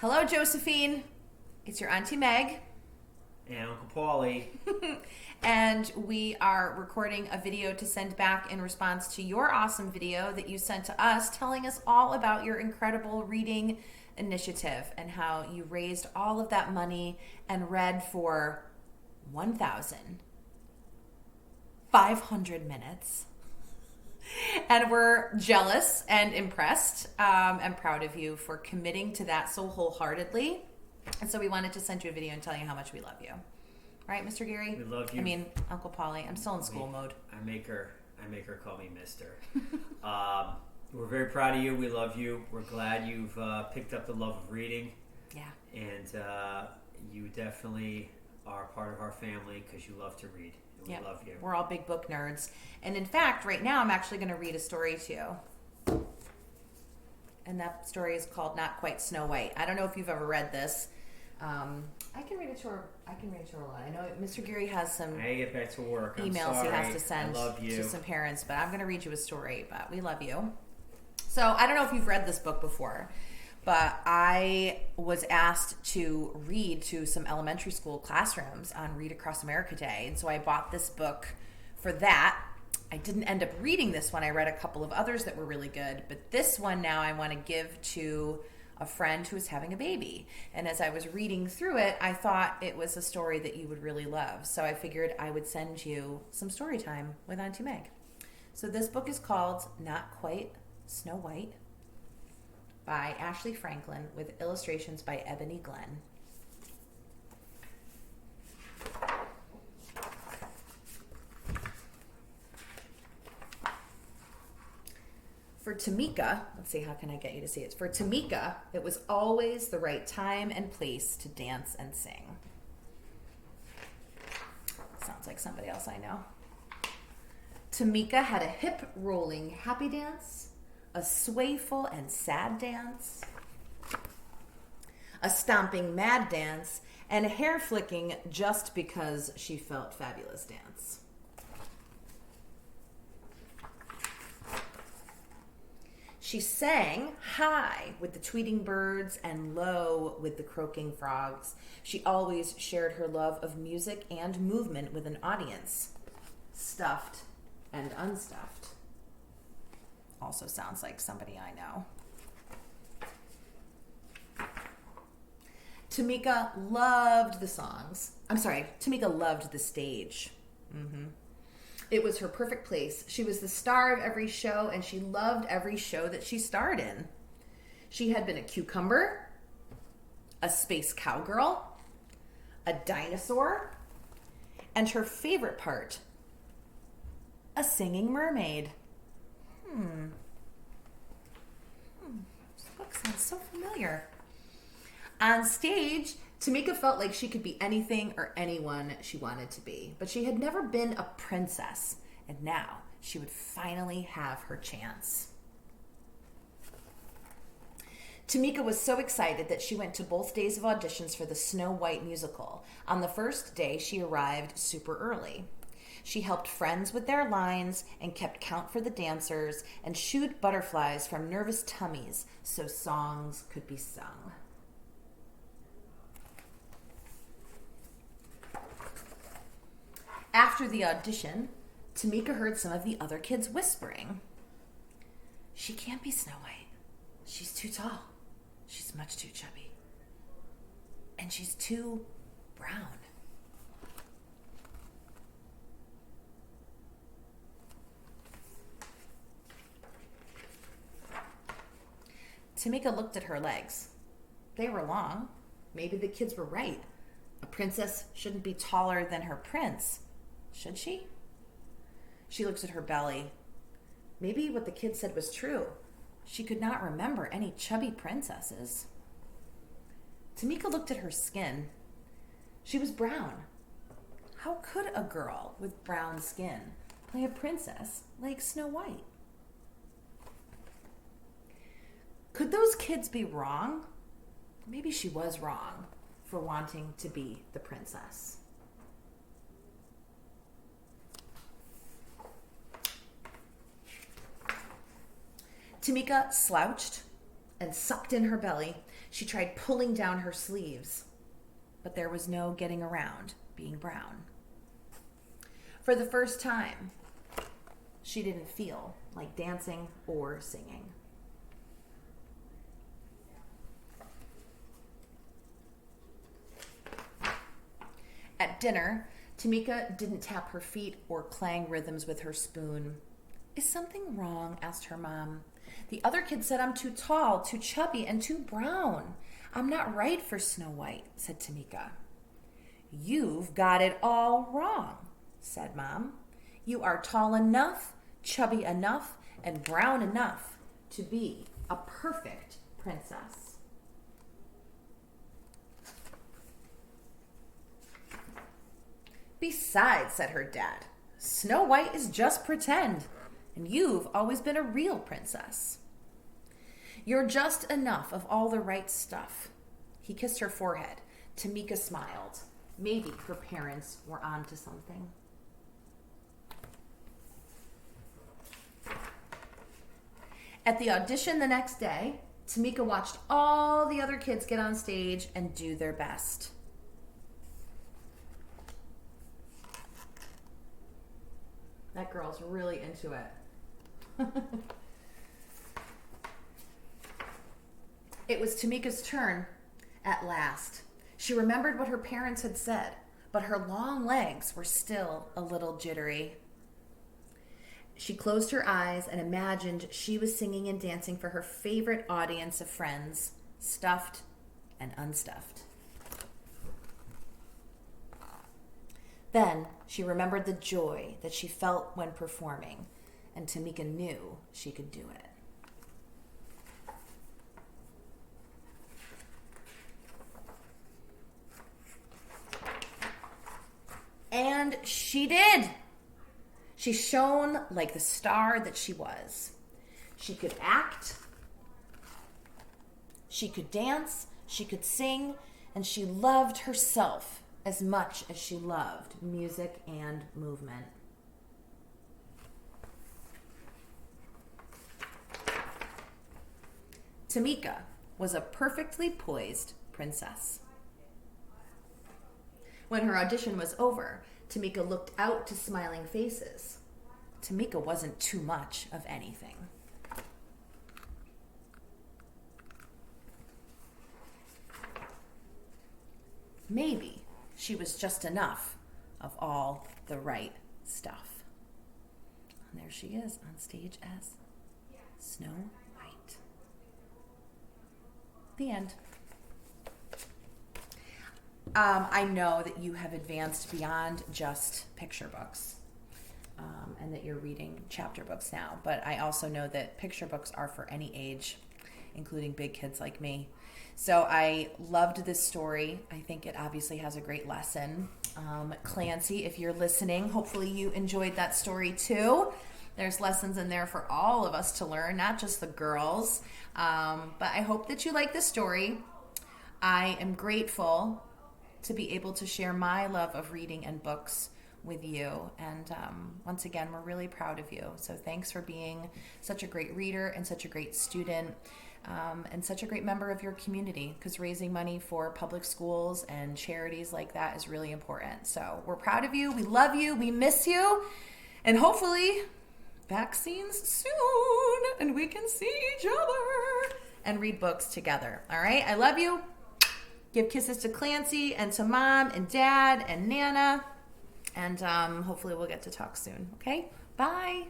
Hello, Josephine. It's your Auntie Meg. And Uncle Pauly. And we are recording a video to send back in response to your awesome video that you sent to us telling us all about your incredible reading initiative and how you raised all of that money and read for 1,500 minutes. And we're jealous and impressed and proud of you for committing to that so wholeheartedly. And so we wanted to send you a video and tell you how much we love you. Right, Mr. Geary? We love you. I mean, Uncle Pauly. I'm still in school mode. I make her call me Mister. We're very proud of you. We love you. We're glad you've picked up the love of reading. Yeah. And you definitely are part of our family because you love to read. And we love you. We're all big book nerds. And in fact, right now I'm actually going to read a story to you. And that story is called Not Quite Snow White. I don't know if you've ever read this. I can read it to her. I lot. I know Mr. Geary has some I get back to work. emails he has to send to some parents, but I'm going to read you a story. But we love you. So I don't know if you've read this book before, but I was asked to read to some elementary school classrooms on Read Across America Day, and so I bought this book for that. I didn't end up reading this one. I read a couple of others that were really good, but this one now I want to give to a friend who is having a baby. And as I was reading through it, I thought it was a story that you would really love. So I figured I would send you some story time with Auntie Meg. So this book is called Not Quite Snow White by Ashley Franklin with illustrations by Ebony Glenn. For Tamika, let's see, how can I get you to see it? For Tamika, it was always the right time and place to dance and sing. Sounds like somebody else I know. Tamika had a hip-rolling happy dance, a swayful and sad dance, a stomping mad dance, and a hair-flicking just because she felt fabulous dance. She sang high with the tweeting birds and low with the croaking frogs. She always shared her love of music and movement with an audience, stuffed and unstuffed. Also sounds like somebody I know. Tamika loved the songs. Tamika loved the stage. It was her perfect place. She was the star of every show, and she loved every show that she starred in. She had been a cucumber, a space cowgirl, a dinosaur, and her favorite part, a singing mermaid. This book sounds so familiar. On stage, Tamika felt like she could be anything or anyone she wanted to be, but she had never been a princess, and now she would finally have her chance. Tamika was so excited that she went to both days of auditions for the Snow White musical. On the first day, she arrived super early. She helped friends with their lines and kept count for the dancers and shooed butterflies from nervous tummies so songs could be sung. After the audition, Tamika heard some of the other kids whispering. She can't be Snow White. She's too tall. She's much too chubby. And she's too brown. Tamika looked at her legs. They were long. Maybe the kids were right. A princess shouldn't be taller than her prince. Should she? She looked at her belly. Maybe what the kid said was true. She could not remember any chubby princesses. Tamika looked at her skin. She was brown. How could a girl with brown skin play a princess like Snow White? Could those kids be wrong? Maybe she was wrong for wanting to be the princess. Tamika slouched and sucked in her belly. She tried pulling down her sleeves, but there was no getting around being brown. For the first time, she didn't feel like dancing or singing. At dinner, Tamika didn't tap her feet or clang rhythms with her spoon. "Is something wrong?" asked her mom. "The other kids said I'm too tall, too chubby, and too brown. I'm not right for Snow White," said Tamika. "You've got it all wrong," said Mom. "You are tall enough, chubby enough, and brown enough to be a perfect princess." "Besides," said her dad, "Snow White is just pretend, and you've always been a real princess. You're just enough of all the right stuff." He kissed her forehead. Tamika smiled. Maybe her parents were onto something. At the audition the next day, Tamika watched all the other kids get on stage and do their best. That girl's really into it. It was Tamika's turn at last. She remembered what her parents had said, but her long legs were still a little jittery. She closed her eyes and imagined she was singing and dancing for her favorite audience of friends, stuffed and unstuffed. Then she remembered the joy that she felt when performing, and Tamika knew she could do it. And she did. She shone like the star that she was. She could act, she could dance, she could sing, and she loved herself as much as she loved music and movement. Tamika was a perfectly poised princess. When her audition was over, Tamika looked out to smiling faces. Tamika wasn't too much of anything. Maybe she was just enough of all the right stuff. And there she is on stage as Snow White. The end. I know that you have advanced beyond just picture books, and that you're reading chapter books now, but I also know that picture books are for any age, including big kids like me. So I loved this story. I think it obviously has a great lesson. Clancy, if you're listening, hopefully you enjoyed that story too. There's lessons in there for all of us to learn, not just the girls. But I hope that you like this story. I am grateful to be able to share my love of reading and books with you. And once again, we're really proud of you. So thanks for being such a great reader and such a great student. And such a great member of your community, because raising money for public schools and charities like that is really important. So we're proud of you. We love you. We miss you. And hopefully vaccines soon and we can see each other and read books together. All right. I love you. Give kisses to Clancy and to Mom and Dad and Nana. And hopefully we'll get to talk soon. Okay. Bye.